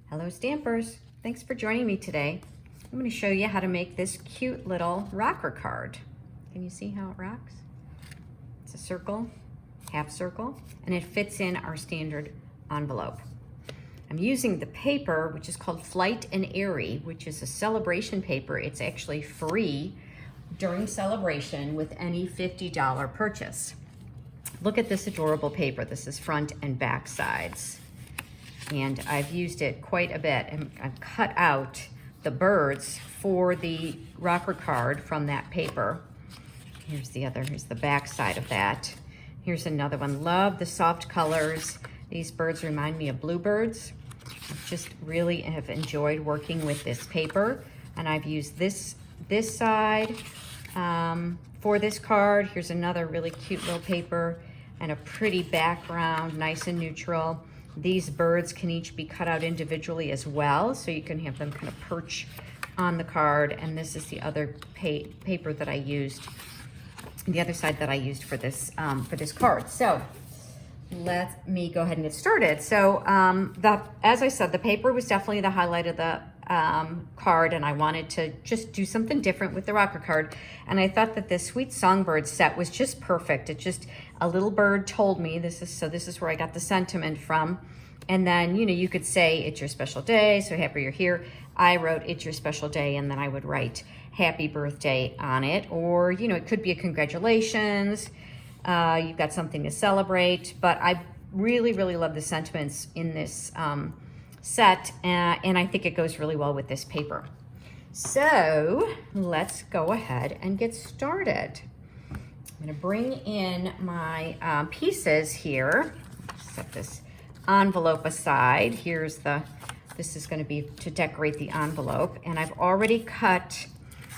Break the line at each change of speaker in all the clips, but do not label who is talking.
Hello Stampers, thanks for joining me today. I'm going to show you how to make this cute little rocker card. Can you see how it rocks? It's a circle, half circle, and it fits in our standard envelope. I'm using the paper, which is called Flight and Airy, which is a celebration paper. It's actually free during celebration with any $50 purchase. Look at this adorable paper. This is front and back sides. And I've used it quite a bit, and I've cut out the birds for the rocker card from that paper. Here's the back side of that. Here's another one. Love the soft colors. These birds remind me of bluebirds. I just really have enjoyed working with this paper, and I've used this side for this card. Here's another really cute little paper and a pretty background, nice and neutral. These birds can each be cut out individually as well, so you can have them kind of perch on the card. And this is the other paper that I used, the other side that I used for this card. So let me go ahead and get started. So as I said, the paper was definitely the highlight of the card, and I wanted to just do something different with the rocker card. And I thought that this Sweet Songbirds set was just perfect. It just, a little bird told me, this is where I got the sentiment from. And then, you know, you could say, it's your special day, so happy you're here. I wrote, it's your special day, and then I would write happy birthday on it. Or, you know, it could be a congratulations. You've got something to celebrate. But I really, really love the sentiments in this set, and I think it goes really well with this paper. So let's go ahead and get started. I'm going to bring in my pieces here. Set this envelope aside. This is going to be to decorate the envelope, and I've already cut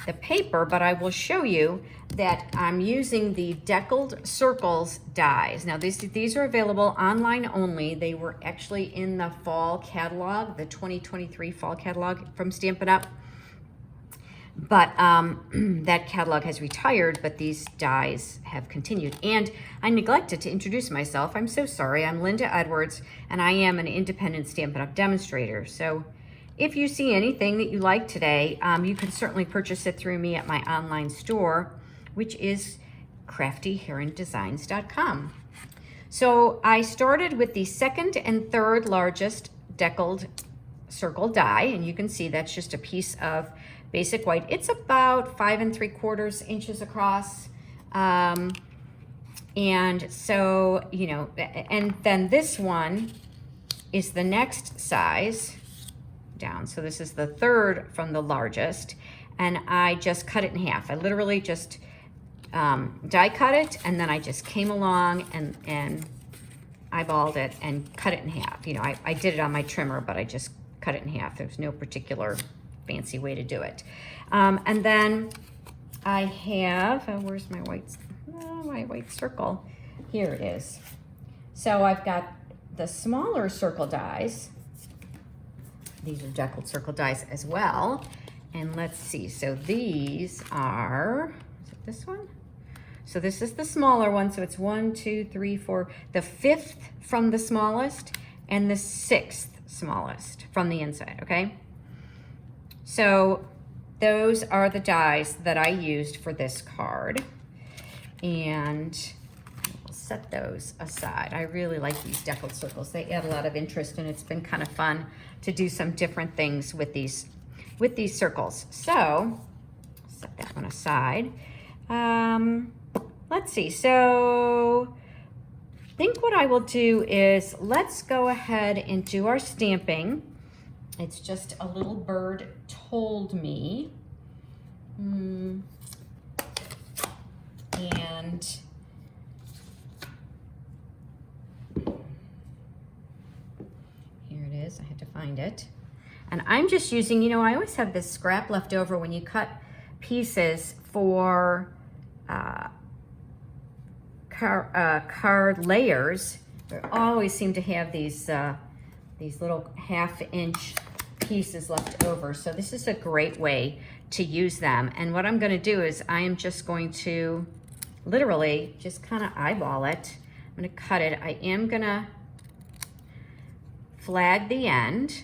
the paper, but I will show you that I'm using the Deckled Circles dies. Now these are available online only. They were actually in the fall catalog, the 2023 fall catalog from Stampin' Up. But that catalog has retired, but these dies have continued. And I neglected to introduce myself. I'm so sorry. I'm Linda Edwards, and I am an independent Stampin' Up demonstrator. So if you see anything that you like today, you can certainly purchase it through me at my online store, which is craftyherondesigns.com. So I started with the second and third largest deckled circle die, and you can see that's just a piece of basic white. It's about 5 3/4 inches across. And so, you know, and then this one is the next size down. So this is the third from the largest, and I just cut it in half. I literally just die cut it, and then I just came along and eyeballed it and cut it in half. You know, I did it on my trimmer, but I just cut it in half. There's no particular fancy way to do it. And then I have, where's my white circle? Here it is. So I've got the smaller circle dies. These are deckled circle dies as well. And let's see, so these are, is it this one? So this is the smaller one, so it's 1, 2, 3, 4, the 5th from the smallest and the 6th smallest from the inside, okay? So those are the dies that I used for this card, and we'll set those aside. I really like these deckled circles. They add a lot of interest, and it's been kind of fun to do some different things with these circles. So set that one aside. Let's see. So I think what I will do is let's go ahead and do our stamping. It's just a little bird told me. And here it is. I had to find it. And I'm just using, you know, I always have this scrap left over when you cut pieces for card layers. They always seem to have these little 1/2 inch pieces left over. So this is a great way to use them. And what I'm going to do is I am just going to literally just kind of eyeball it. I'm going to cut it. I am going to flag the end.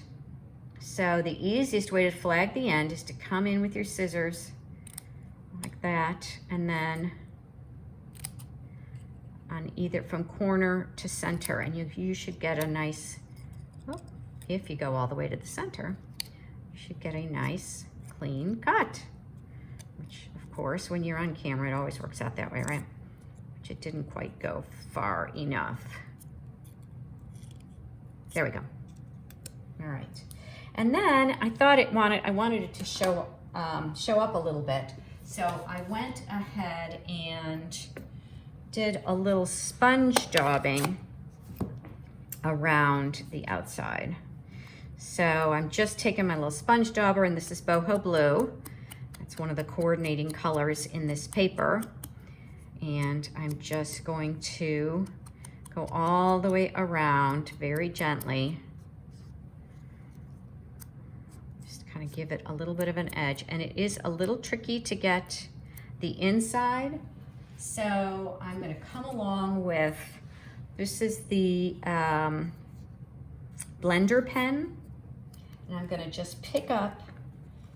So the easiest way to flag the end is to come in with your scissors like that, and then on either from corner to center, and you should get a nice, well, if you go all the way to the center, you should get a nice clean cut, which of course when you're on camera it always works out that way, right? Which it didn't quite go far enough. There we go. All right. And then I thought I wanted it to show up a little bit. So I went ahead and did a little sponge daubing around the outside. So I'm just taking my little sponge dauber, and this is boho blue. That's one of the coordinating colors in this paper. And I'm just going to go all the way around very gently. Just kind of give it a little bit of an edge. And it is a little tricky to get the inside. So I'm going to come along with, this is the blender pen. And I'm going to just pick up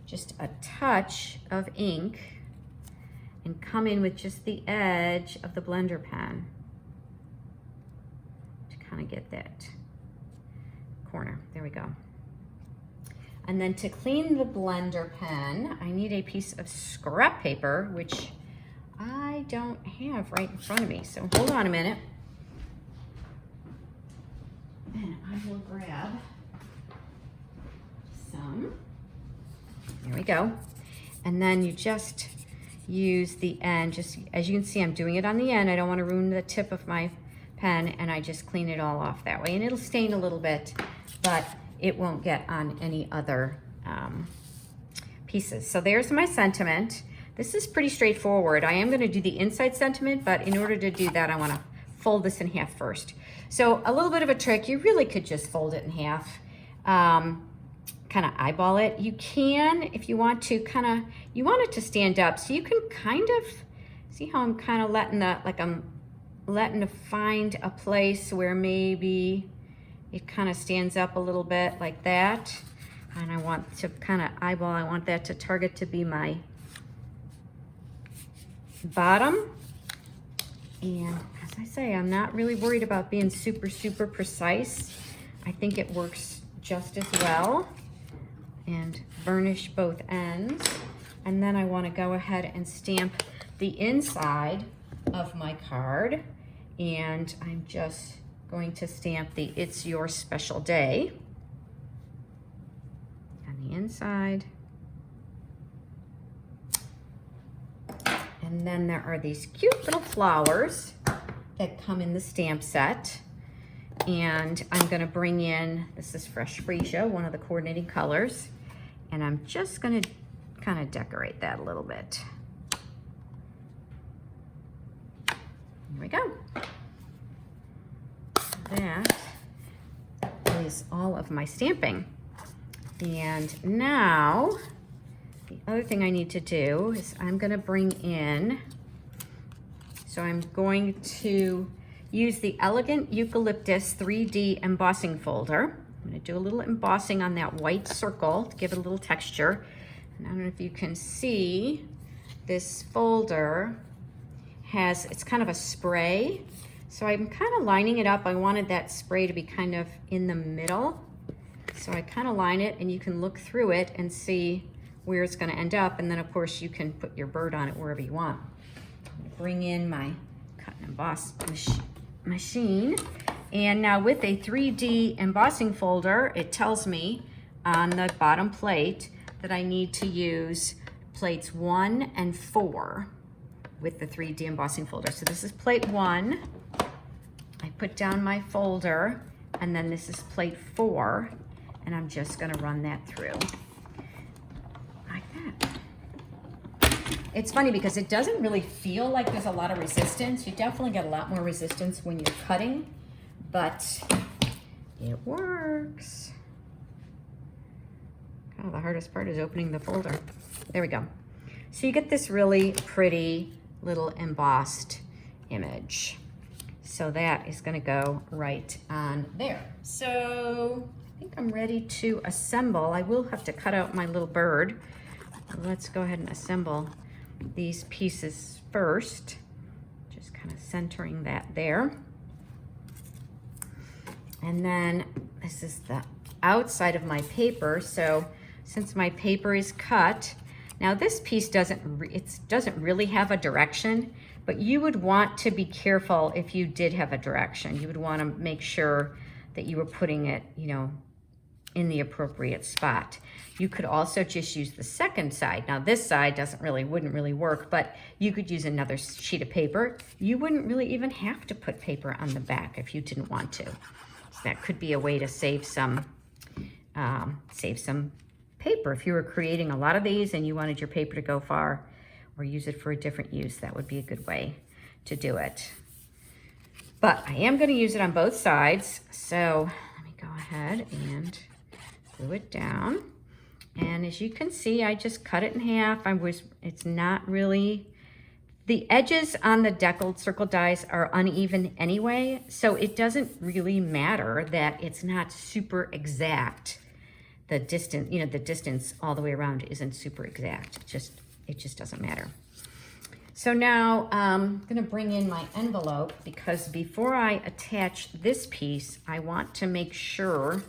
just a touch of ink and come in with just the edge of the blender pen to kind of get that corner. There we go. And then to clean the blender pen, I need a piece of scrap paper, which I don't have right in front of me. So hold on a minute. And I will grab some. There we go. And then you just use the end, just as you can see, I'm doing it on the end. I don't want to ruin the tip of my pen, and I just clean it all off that way. And it'll stain a little bit, but it won't get on any other pieces. So there's my sentiment. This is pretty straightforward. I am going to do the inside sentiment, but in order to do that, I want to fold this in half first. So a little bit of a trick, you really could just fold it in half. Kind of eyeball it. You can, if you want to, you want it to stand up, so you can kind of see how I'm kind of letting I'm letting it find a place where maybe it kind of stands up a little bit like that. And I want to kind of eyeball, I want that to target to be my bottom. And as I say, I'm not really worried about being super, super precise. I think it works just as well. And burnish both ends. And then I want to go ahead and stamp the inside of my card. And I'm just going to stamp the "It's Your Special Day" on the inside. And then there are these cute little flowers that come in the stamp set. And I'm going to bring in, this is Fresh Freesia, one of the coordinating colors. And I'm just going to kind of decorate that a little bit. Here we go. That is all of my stamping. And now, the other thing I need to do is I'm going to bring in, so I'm going to use the Elegant Eucalyptus 3D embossing folder. I'm going to do a little embossing on that white circle to give it a little texture. And I don't know if you can see, this folder has, it's kind of a spray. So I'm kind of lining it up. I wanted that spray to be kind of in the middle. So I kind of line it, and you can look through it and see where it's going to end up. And then of course you can put your bird on it wherever you want. I'm going to bring in my cut and emboss machine. And now with a 3D embossing folder, it tells me on the bottom plate that I need to use plates 1 and 4 with the 3D embossing folder. So this is plate 1. I put down my folder, and then this is plate 4, and I'm just going to run that through like that. It's funny because it doesn't really feel like there's a lot of resistance. You definitely get a lot more resistance when you're cutting, but it works. Kind of the hardest part is opening the folder. There we go. So you get this really pretty little embossed image. So that is going to go right on there. So think I'm ready to assemble. I will have to cut out my little bird. Let's go ahead and assemble these pieces first. Just kind of centering that there. And then this is the outside of my paper. So since my paper is cut, now this piece doesn't really have a direction, but you would want to be careful if you did have a direction. You would want to make sure that you were putting it, you know, in the appropriate spot. You could also just use the second side. Now this side wouldn't really work, but you could use another sheet of paper. You wouldn't really even have to put paper on the back if you didn't want to. So that could be a way to save some paper. If you were creating a lot of these and you wanted your paper to go far or use it for a different use, that would be a good way to do it. But I am going to use it on both sides. So let me go ahead and glue it down. And as you can see, I just cut it in half. It's not really, the edges on the deckled circle dies are uneven anyway, so it doesn't really matter that it's not super exact. The distance, you know, the distance all the way around isn't super exact. It just doesn't matter. So now I'm gonna bring in my envelope because before I attach this piece, I want to make sure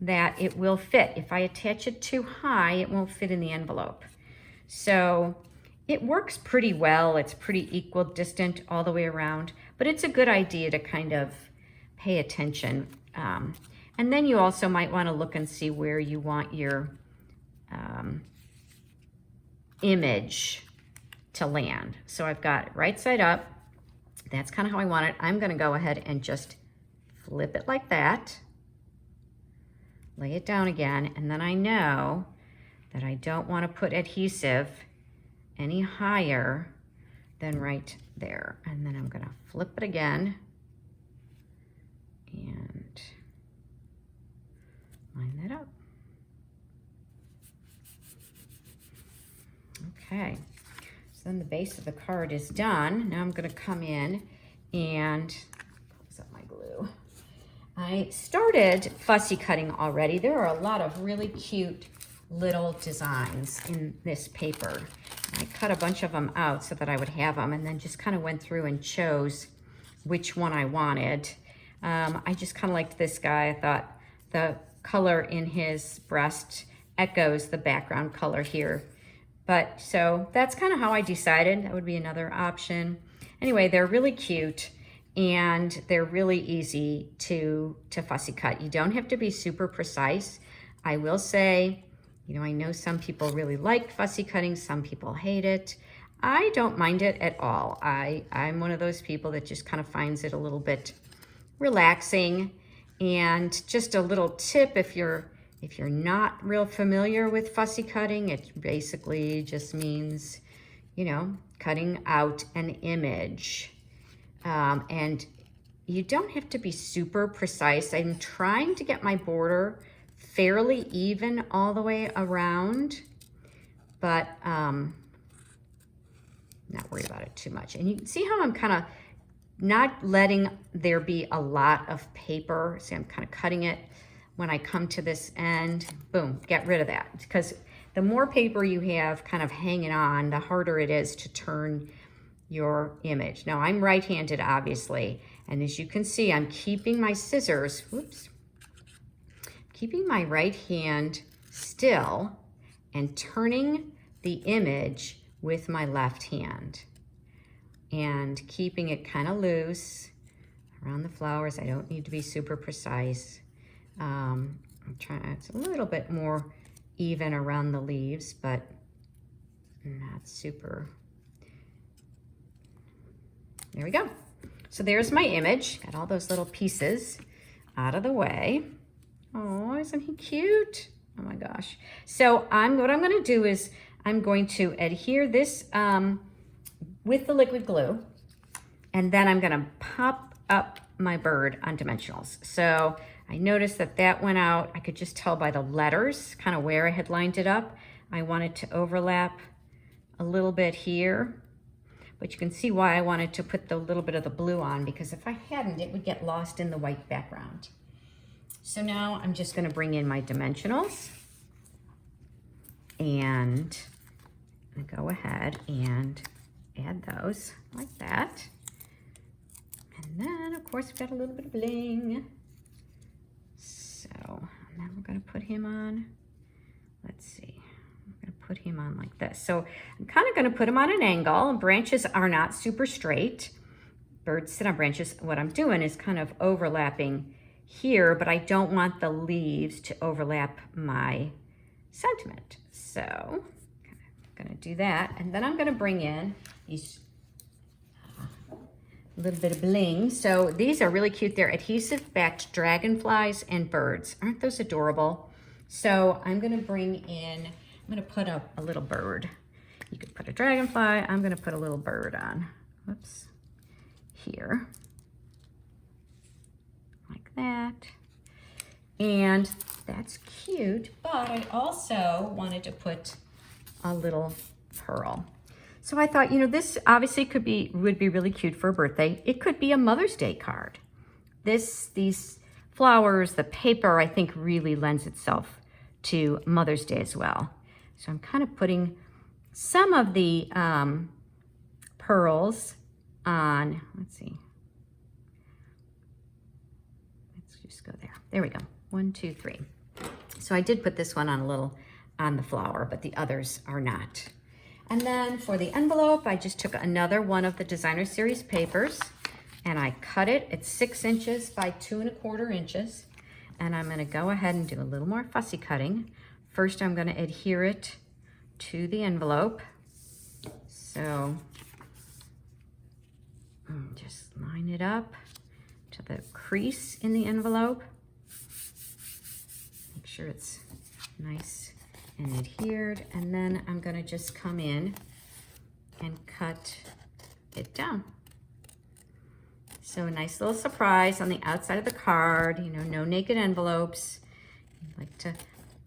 that it will fit. If I attach it too high, it won't fit in the envelope. So it works pretty well. It's pretty equal distant all the way around, but it's a good idea to kind of pay attention. And then you also might want to look and see where you want your image to land. So I've got it right side up. That's kind of how I want it. I'm going to go ahead and just flip it like that. Lay it down again, and then I know that I don't want to put adhesive any higher than right there. And then I'm going to flip it again and line that up. Okay, so then the base of the card is done. Now I'm going to come in and close up my glue. I started fussy cutting already. There are a lot of really cute little designs in this paper. I cut a bunch of them out so that I would have them, and then just kind of went through and chose which one I wanted. I just kind of liked this guy. I thought the color in his breast echoes the background color here. But so that's kind of how I decided. That would be another option. Anyway, they're really cute and they're really easy to fussy cut. You don't have to be super precise. I will say, you know, I know some people really like fussy cutting, some people hate it. I don't mind it at all. I'm one of those people that just kind of finds it a little bit relaxing. And just a little tip, if you're not real familiar with fussy cutting, it basically just means, you know, cutting out an image. And you don't have to be super precise. I'm trying to get my border fairly even all the way around, but not worried about it too much. And you can see how I'm kind of not letting there be a lot of paper. See, I'm kind of cutting it. When I come to this end, boom, get rid of that. Because the more paper you have kind of hanging on, the harder it is to turn your image. Now I'm right-handed, obviously. And as you can see, I'm keeping my scissors, whoops, keeping my right hand still and turning the image with my left hand. And keeping it kind of loose around the flowers. I don't need to be super precise. I'm trying, it's a little bit more even around the leaves, but not super. There we go. So there's my image. Got all those little pieces out of the way. Oh, isn't he cute? Oh my gosh. So what I'm going to do is I'm going to adhere this with the liquid glue, and then I'm going to pop up my bird on dimensionals. So I noticed that went out. I could just tell by the letters kind of where I had lined it up. I wanted to overlap a little bit here, but you can see why I wanted to put the little bit of the blue on, because if I hadn't, it would get lost in the white background. So now I'm just gonna bring in my dimensionals and go ahead and add those like that. And then of course we've got a little bit of bling. So now we're gonna put him on, let's see, I'm gonna put him on like this. So I'm kind of gonna put him on an angle. Branches are not super straight. Birds sit on branches. What I'm doing is kind of overlapping here, but I don't want the leaves to overlap my sentiment. So I'm gonna do that. And then I'm gonna bring in these a little bit of bling. So these are really cute. They're Adhesive-Backed Dragonflies and Birds. Aren't those adorable? So I'm gonna bring in, I'm gonna put up a little bird. You could put a dragonfly. I'm gonna put a little bird on. Whoops. Here. Like that. And that's cute, but I also wanted to put a little pearl. So I thought, you know, this obviously would be really cute for a birthday. It could be a Mother's Day card. These flowers, the paper, I think really lends itself to Mother's Day as well. So I'm kind of putting some of the pearls on, let's see. Let's just go there. There we go. 1, 2, 3. So I did put this one on a little on the flower, but the others are not. And then for the envelope, I just took another one of the Designer Series papers and I cut it. It's 6 inches by 2 1/4 inches. And I'm gonna go ahead and do a little more fussy cutting. First, I'm gonna adhere it to the envelope. So just line it up to the crease in the envelope. Make sure it's nice and adhered, and then I'm gonna just come in and cut it down. So a nice little surprise on the outside of the card, you know, no naked envelopes. I like to,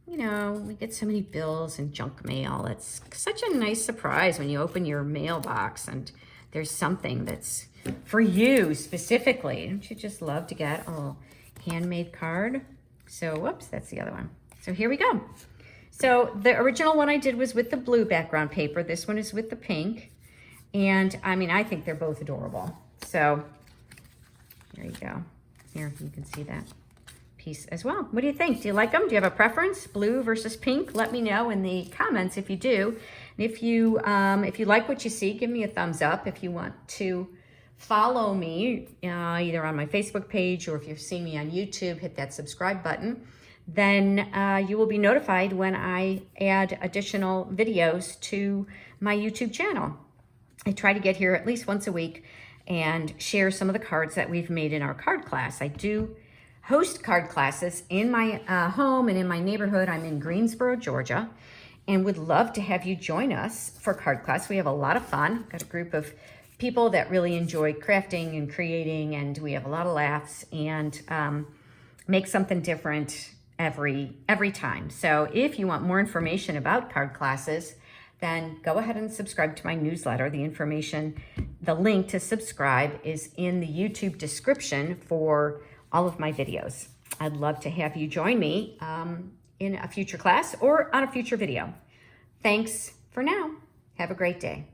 you know, we get so many bills and junk mail. It's such a nice surprise when you open your mailbox and there's something that's for you specifically. Don't you just love to get a little handmade card? So, whoops, that's the other one. So here we go. So the original one I did was with the blue background paper. This one is with the pink. And I mean, I think they're both adorable. So there you go. Here, you can see that piece as well. What do you think? Do you like them? Do you have a preference? Blue versus pink? Let me know in the comments if you do. And if you like what you see, give me a thumbs up. If you want to follow me either on my Facebook page or if you've seen me on YouTube, hit that subscribe button. Then you will be notified when I add additional videos to my YouTube channel. I try to get here at least once a week and share some of the cards that we've made in our card class. I do host card classes in my home and in my neighborhood. I'm in Greensboro, Georgia, and would love to have you join us for card class. We have a lot of fun. Got a group of people that really enjoy crafting and creating, and we have a lot of laughs and make something different every time. So if you want more information about card classes, then go ahead and subscribe to my newsletter. The link to subscribe is in the YouTube description for all of my videos. I'd love to have you join me in a future class or on a future video. Thanks for now. Have a great day.